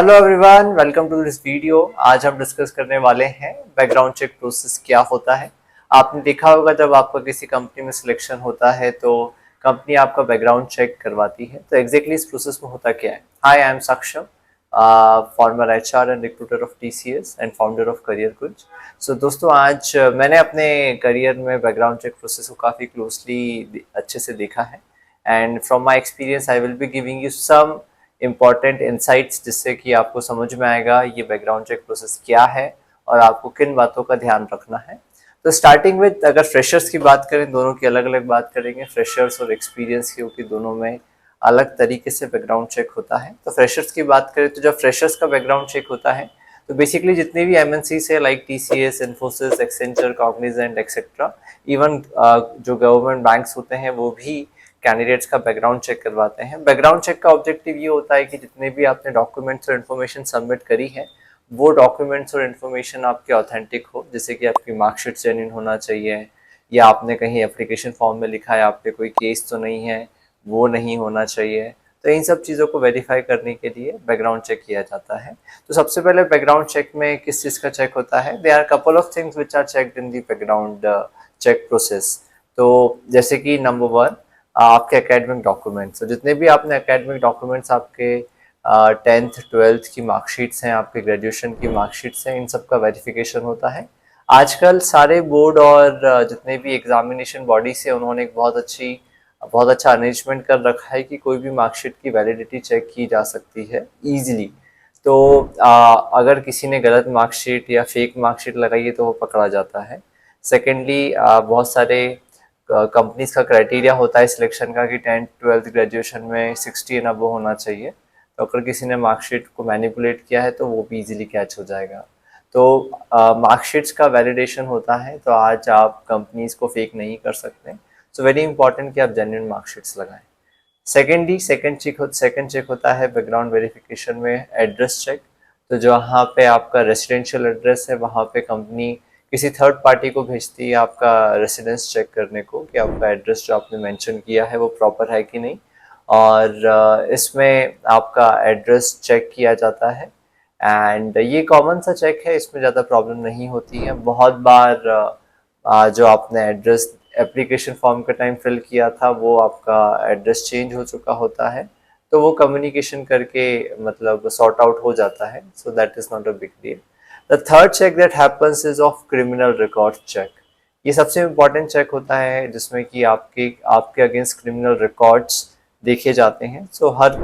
Hello everyone, welcome to this video. आज हम discuss करने वाले हैं बैकग्राउंड चेक प्रोसेस क्या होता है। आपने देखा होगा जब आपका किसी कंपनी में सिलेक्शन होता है तो कंपनी आपका बैकग्राउंड चेक करवाती है। तो एग्जैक्टली इस प्रोसेस में होता क्या है। Hi, I am Saksham, former HR and recruiter of TCS and founder of career Kunj. So दोस्तों, आज मैंने अपने करियर में बैकग्राउंड चेक प्रोसेस को काफ़ी क्लोजली अच्छे से देखा है। And from my experience I will be giving you some important insights, जिससे कि आपको समझ में आएगा ये बैकग्राउंड चेक प्रोसेस क्या है और आपको किन बातों का ध्यान रखना है। तो स्टार्टिंग विद, अगर फ्रेशर्स की बात करें, दोनों की अलग अलग बात करेंगे, फ्रेशर्स और एक्सपीरियंस की, क्योंकि दोनों में अलग तरीके से बैकग्राउंड चेक होता है। तो फ्रेशर्स की बात करें तो जब फ्रेशर्स का बैकग्राउंड चेक होता है तो बेसिकली जितने भी एमएनसी से like TCS, Infosys, Accenture, Cognizant etcetera, even जो गवर्नमेंट बैंक्स होते हैं वो भी कैंडिडेट्स का बैकग्राउंड चेक करवाते हैं। बैकग्राउंड चेक का ऑब्जेक्टिव ये होता है कि जितने भी आपने डॉक्यूमेंट्स और इन्फॉर्मेशन सबमिट करी है वो डॉक्यूमेंट्स और इन्फॉर्मेशन आपके ऑथेंटिक हो। जैसे कि आपकी मार्कशीट जेन्युइन होना चाहिए, या आपने कहीं एप्लीकेशन फॉर्म में लिखा है आप पे कोई केस तो नहीं है, वो नहीं होना चाहिए। तो इन सब चीज़ों को वेरीफाई करने के लिए बैकग्राउंड चेक किया जाता है। तो सबसे पहले बैकग्राउंड चेक में किस चीज़ का चेक होता है। There are couple of things which are checked in the background check process. तो जैसे कि नंबर वन, आपके एकेडमिक डॉक्यूमेंट्स। तो जितने भी आपने एकेडमिक डॉक्यूमेंट्स, आपके 10th 12th की मार्कशीट्स हैं, आपके ग्रेजुएशन की मार्कशीट्स हैं, इन सब का वेरिफिकेशन होता है। आजकल सारे बोर्ड और जितने भी एग्जामिनेशन बॉडीज हैं उन्होंने एक बहुत अच्छा अरेंजमेंट कर रखा है कि कोई भी मार्कशीट की वैलिडिटी चेक की जा सकती है ईजिली। तो अगर किसी ने गलत मार्कशीट या फेक मार्कशीट लगाई है तो वो पकड़ा जाता है। सेकेंडली, बहुत सारे कंपनीज का क्राइटेरिया होता है सिलेक्शन का कि 10th 12th ग्रेजुएशन में 60 एंड अबव होना चाहिए। तो अगर किसी ने मार्कशीट को मैनिपुलेट किया है तो वो भी इजीली कैच हो जाएगा। तो मार्कशीट्स का वैलिडेशन होता है, तो आज आप कंपनीज को फेक नहीं कर सकते। सो वेरी इंपॉर्टेंट कि आप जेन्युइन मार्कशीट्स लगाएं। सेकेंड चेक होता है बैकग्राउंड वेरिफिकेशन में एड्रेस चेक। तो जहाँ पे आपका रेसिडेंशियल एड्रेस है वहाँ पे कंपनी किसी थर्ड पार्टी को भेजती है आपका रेसिडेंस चेक करने को कि आपका एड्रेस जो आपने मेंशन किया है वो प्रॉपर है कि नहीं। और इसमें आपका एड्रेस चेक किया जाता है। एंड ये कॉमन सा चेक है, इसमें ज़्यादा प्रॉब्लम नहीं होती है। बहुत बार जो आपने एड्रेस एप्लीकेशन फॉर्म के टाइम फिल किया था वो आपका एड्रेस चेंज हो चुका होता है, तो वो कम्युनिकेशन करके मतलब सॉर्ट आउट हो जाता है। So that is not a big deal. The third check that happens is of criminal record check. ये सबसे इम्पॉर्टेंट चेक होता है जिसमें कि आपके आपके अगेंस्ट क्रिमिनल रिकॉर्ड्स देखे जाते हैं। सो हर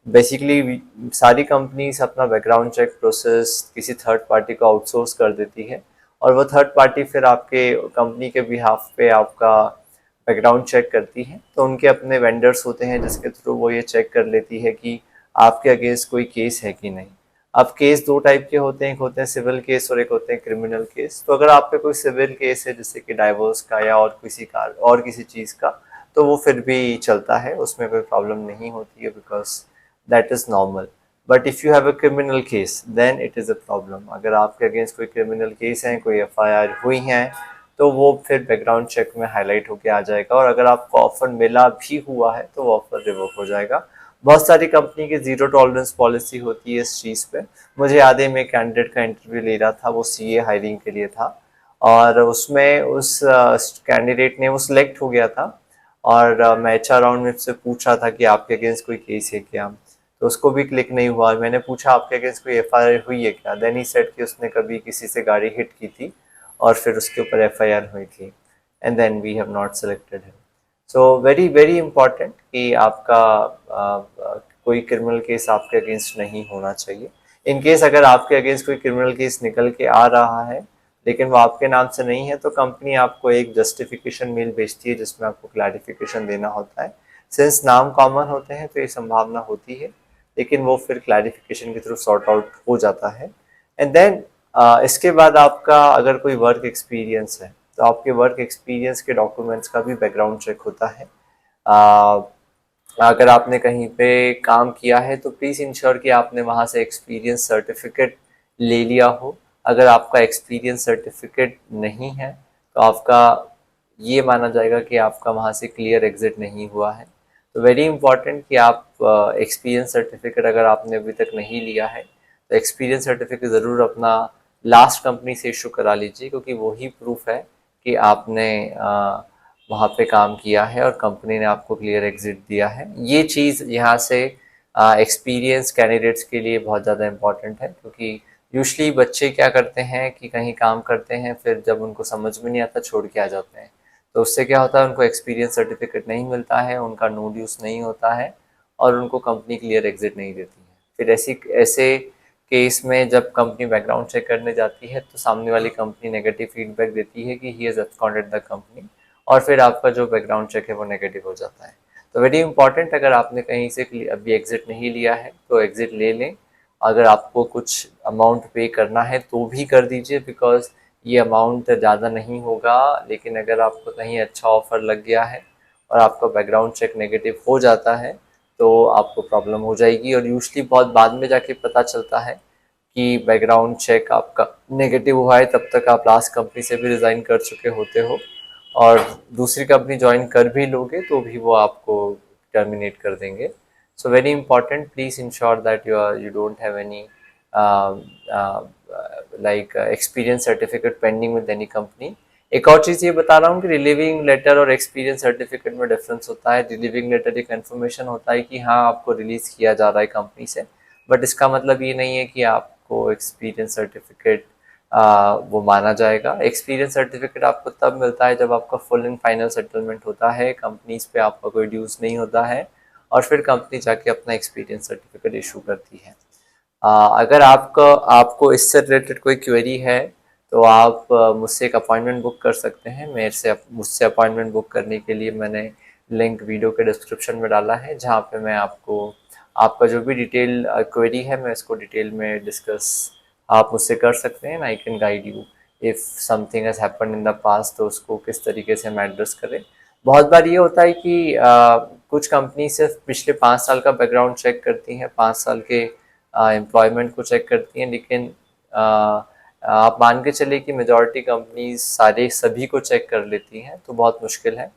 बेसिकली सारी कंपनीज अपना बैकग्राउंड चेक प्रोसेस किसी थर्ड पार्टी को आउटसोर्स कर देती है, और वो थर्ड पार्टी फिर आपके कंपनी के बिहाफ पे आपका बैकग्राउंड चेक करती है। तो उनके अपने वेंडर्स होते हैं जिसके थ्रू वो ये चेक कर लेती है कि आपके अगेंस्ट कोई केस है कि नहीं। अब केस दो टाइप के होते हैं, एक होते हैं सिविल केस और एक होते हैं क्रिमिनल केस। तो अगर आप पे कोई सिविल केस है जैसे कि डाइवोर्स का या और किसी चीज़ का, तो वो फिर भी चलता है, उसमें कोई प्रॉब्लम नहीं होती है, because that is normal. But if you have a criminal case then it is a problem. अगर आपके अगेंस्ट कोई क्रिमिनल केस है, कोई एफआईआर हुई है, तो वो फिर बैकग्राउंड चेक में हाईलाइट होके आ जाएगा, और अगर आपको ऑफर मिला भी हुआ है तो वो ऑफर रिवोक हो जाएगा। बहुत सारी कंपनी की जीरो टॉलरेंस पॉलिसी होती है इस चीज़ पे। मुझे याद है, मैं कैंडिडेट का इंटरव्यू ले रहा था, वो सीए हायरिंग के लिए था, और उसमें उस कैंडिडेट ने वो सिलेक्ट हो गया था, और मैं एचआर राउंड में उससे पूछ रहा था कि आपके अगेंस्ट कोई केस है क्या। तो उसको भी क्लिक नहीं हुआ। मैंने पूछा आपके अगेंस्ट कोई एफआईआर हुई है क्या, देन ही सेड कि उसने कभी किसी से गाड़ी हिट की थी और फिर उसके ऊपर एफआईआर हुई थी, and then we have not selected him. So very very important कि आपका कोई क्रिमिनल केस आपके अगेंस्ट नहीं होना चाहिए। इन केस अगर आपके अगेंस्ट कोई क्रिमिनल केस निकल के आ रहा है लेकिन वो आपके नाम से नहीं है, तो कंपनी आपको एक जस्टिफिकेशन मेल भेजती है जिसमें आपको क्लैरिफिकेशन देना होता है। सिंस नाम कॉमन होते हैं तो ये संभावना होती है, लेकिन वो फिर क्लैरिफिकेशन के थ्रू सॉर्ट आउट हो जाता है। एंड देन इसके बाद आपका अगर कोई वर्क एक्सपीरियंस है तो आपके वर्क एक्सपीरियंस के डॉक्यूमेंट्स का भी बैकग्राउंड चेक होता है। अगर आपने कहीं पे काम किया है तो प्लीज़ इंश्योर कि आपने वहाँ से एक्सपीरियंस सर्टिफिकेट ले लिया हो। अगर आपका एक्सपीरियंस सर्टिफिकेट नहीं है तो आपका ये माना जाएगा कि आपका वहाँ से क्लियर एग्जिट नहीं हुआ है। तो वेरी इंपॉर्टेंट कि आप एक्सपीरियंस सर्टिफिकेट अगर आपने अभी तक नहीं लिया है तो एक्सपीरियंस सर्टिफिकेट ज़रूर अपना लास्ट कंपनी से इशू करा लीजिए, क्योंकि वही प्रूफ है कि आपने वहाँ पे काम किया है और कंपनी ने आपको क्लियर एग्जिट दिया है। ये चीज़ यहाँ से एक्सपीरियंस कैंडिडेट्स के लिए बहुत ज़्यादा इम्पॉर्टेंट है, क्योंकि यूजली बच्चे क्या करते हैं कि कहीं काम करते हैं, फिर जब उनको समझ में नहीं आता छोड़ के आ जाते हैं। तो उससे क्या होता है, उनको एक्सपीरियंस सर्टिफिकेट नहीं मिलता है, उनका नो ड्यूज नहीं होता है और उनको कंपनी क्लियर एग्जिट नहीं देती है। फिर ऐसे केस में जब कंपनी बैकग्राउंड चेक करने जाती है तो सामने वाली कंपनी नेगेटिव फीडबैक देती है कि he has absconded the company, और फिर आपका जो बैकग्राउंड चेक है वो नेगेटिव हो जाता है। तो वेरी इंपॉर्टेंट, अगर आपने कहीं से अभी एग्जिट नहीं लिया है तो एग्जिट ले लें। अगर आपको कुछ अमाउंट पे करना है तो भी कर दीजिए, बिकॉज ये अमाउंट ज़्यादा नहीं होगा, लेकिन अगर आपको कहीं अच्छा ऑफर लग गया है और आपका बैकग्राउंड चेक नेगेटिव हो जाता है तो आपको प्रॉब्लम हो जाएगी। और यूजली बहुत बाद में जाके पता चलता है कि बैकग्राउंड चेक आपका नेगेटिव हुआ है, तब तक आप लास्ट कंपनी से भी रिज़ाइन कर चुके होते हो और दूसरी कंपनी ज्वाइन कर भी लोगे तो भी वो आपको टर्मिनेट कर देंगे। So very important, please ensure that you don't have any like experience certificate pending with any company. एक और चीज़ ये बता रहा हूँ कि रिलीविंग लेटर और एक्सपीरियंस सर्टिफिकेट में डिफरेंस होता है। रिलीविंग लेटर एक इन्फॉर्मेशन होता है कि हाँ आपको रिलीज़ किया जा रहा है कंपनी से, बट इसका मतलब ये नहीं है कि आपको एक्सपीरियंस सर्टिफिकेट वो माना जाएगा। एक्सपीरियंस सर्टिफिकेट आपको तब मिलता है जब आपका फुल एंड फाइनल सेटलमेंट होता है, कंपनीज पे आपका कोई ड्यूज नहीं होता है और फिर कंपनी जाके अपना एक्सपीरियंस सर्टिफिकेट इशू करती है। अगर आपको इससे रिलेटेड कोई क्वेरी है तो आप मुझसे एक अपॉइंटमेंट बुक कर सकते हैं। मुझसे अपॉइंटमेंट बुक करने के लिए मैंने लिंक वीडियो के डिस्क्रिप्शन में डाला है, जहाँ पे मैं आपको आपका जो भी डिटेल क्वेरी है मैं इसको डिटेल में डिस्कस आप मुझसे कर सकते हैं। I can guide you if something has happen in the past, तो उसको किस तरीके से हम एड्रेस करें। बहुत बार ये होता है कि कुछ कंपनी सिर्फ पिछले 5 साल का बैकग्राउंड चेक करती हैं, 5 साल के एम्प्लॉयमेंट को चेक करती हैं, लेकिन आप मान के चलिए कि मेजॉरिटी कंपनीज सभी को चेक कर लेती हैं। तो बहुत मुश्किल है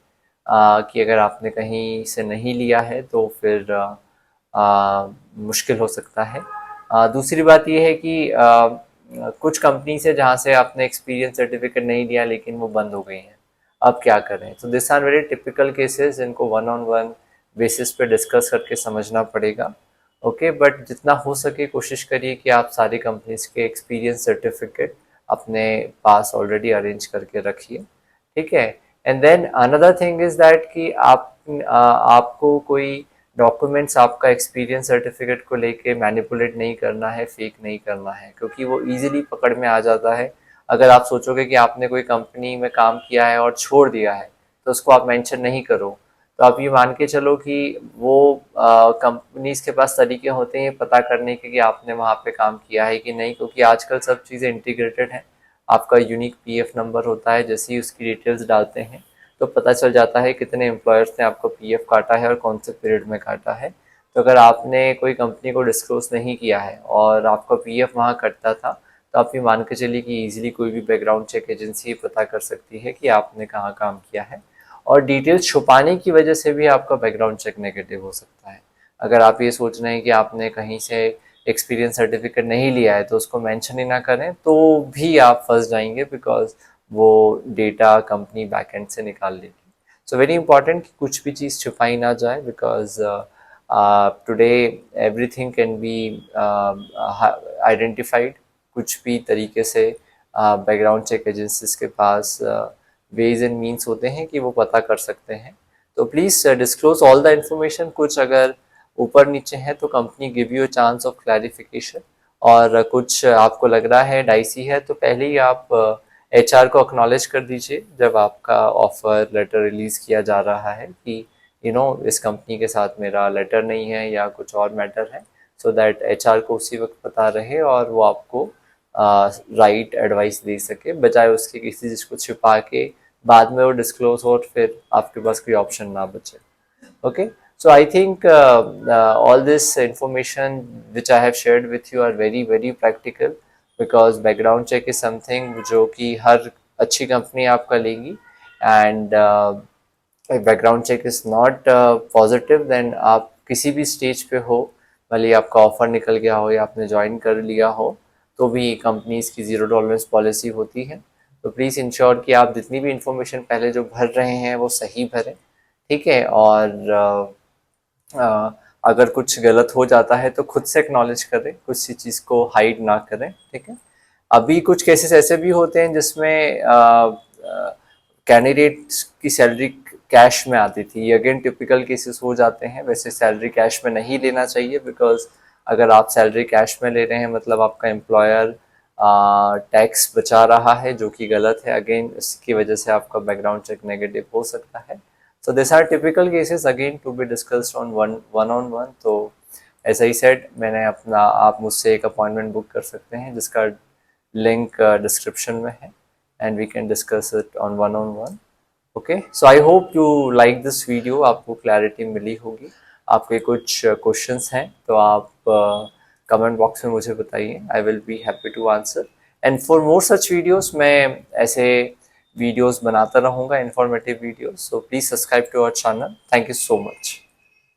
कि अगर आपने कहीं से नहीं लिया है तो फिर मुश्किल हो सकता है। दूसरी बात ये है कि कुछ कंपनी से जहाँ से आपने एक्सपीरियंस सर्टिफिकेट नहीं लिया लेकिन वो बंद हो गई हैं, अब क्या करें। तो this are very typical cases जिनको वन ऑन वन बेसिस पे डिस्कस करके समझना पड़ेगा। ओके, बट जितना हो सके कोशिश करिए कि आप सारी कंपनीज के एक्सपीरियंस सर्टिफिकेट अपने पास ऑलरेडी अरेंज करके रखिए, ठीक है। And then another thing is that कि आपको कोई डॉक्यूमेंट्स आपका एक्सपीरियंस सर्टिफिकेट को लेके मैनिपुलेट नहीं करना है, फेक नहीं करना है, क्योंकि वो इजीली पकड़ में आ जाता है। अगर आप सोचोगे कि आपने कोई कंपनी में काम किया है और छोड़ दिया है तो उसको आप मेंशन नहीं करो, तो आप ये मान के चलो कि वो कंपनीज के पास तरीके होते हैं पता करने के कि आपने वहाँ पे काम किया है कि नहीं, क्योंकि आजकल सब चीज़ें इंटीग्रेटेड हैं। आपका यूनिक पीएफ नंबर होता है, जैसे ही उसकी डिटेल्स डालते हैं तो पता चल जाता है कितने एम्प्लॉयर्स ने आपको पीएफ काटा है और कौन से पीरियड में काटा है। तो अगर आपने कोई कंपनी को डिस्क्लोज नहीं किया है और आपका पीएफ वहाँ कटता था, तो आप ये मान के चलिए कि ईजिली कोई भी बैकग्राउंड चेक एजेंसी पता कर सकती है कि आपने कहाँ काम किया है। और डिटेल्स छुपाने की वजह से भी आपका बैकग्राउंड चेक नेगेटिव हो सकता है। अगर आप ये सोच रहे हैं कि आपने कहीं से एक्सपीरियंस सर्टिफिकेट नहीं लिया है तो उसको मेंशन ही ना करें तो भी आप फंस जाएंगे, बिकॉज वो डेटा कंपनी बैकएंड से निकाल लेगी। सो वेरी इंपॉर्टेंट कि कुछ भी चीज़ छुपाई ना जाए, because today everything can be identified. कुछ भी तरीके से बैकग्राउंड चेक एजेंसीज के पास वेज एंड मीन्स होते हैं कि वो पता कर सकते हैं। तो please disclose all the information. कुछ अगर ऊपर नीचे है तो company give you a chance of clarification, और कुछ आपको लग रहा है डाइसी है तो पहले ही आप एचआर को एक्नॉलेज कर दीजिए जब आपका ऑफर लेटर रिलीज़ किया जा रहा है कि इस कंपनी के साथ मेरा लेटर नहीं है या कुछ और मैटर है, सो दैट एचआर को उसी वक्त पता रहे और वो आपको राइट एडवाइस दे सके, बजाय उसके किसी चीज़ को छिपा के बाद में वो डिस्क्लोज हो और फिर आपके पास कोई ऑप्शन ना बचे। Okay, so I think all this information which I have shared with you are very very practical, because background check is something जो कि हर अच्छी कंपनी आपका लेगी, and background check is not positive, then आप किसी भी स्टेज पे हो, भले आपका ऑफर निकल गया हो या आपने ज्वाइन कर लिया हो, तो भी कंपनीज की ज़ीरो टॉलरेंस पॉलिसी होती है। तो प्लीज़ इंश्योर कि आप जितनी भी इंफॉर्मेशन पहले जो भर रहे हैं वो सही भरें, ठीक है। और अगर कुछ गलत हो जाता है तो खुद से एक्नॉलेज करें, कुछ सी चीज़ को हाइड ना करें, ठीक है। अभी कुछ केसेस ऐसे भी होते हैं जिसमें कैंडिडेट्स की सैलरी कैश में आती थी, ये अगेन टिपिकल केसेस हो जाते हैं। वैसे सैलरी कैश में नहीं लेना चाहिए, बिकॉज अगर आप सैलरी कैश में ले रहे हैं मतलब आपका एम्प्लॉयर टैक्स बचा रहा है, जो कि गलत है। अगेन इसकी वजह से आपका बैकग्राउंड चेक नेगेटिव हो सकता है। So this are typical cases again to be discussed on one on one. तो ऐसा ही सेड, मैंने अपना, आप मुझसे एक अपॉइंटमेंट बुक कर सकते हैं जिसका लिंक डिस्क्रिप्शन में है, and we can discuss it on one. Okay, so I hope you like this video, आपको क्लैरिटी मिली होगी। आपके कुछ क्वेश्चंस हैं तो आप कमेंट बॉक्स में मुझे बताइए, I will be happy to answer. And for more such videos मैं ऐसे वीडियोस बनाता रहूँगा, informative videos, so please subscribe to our channel. Thank you so much.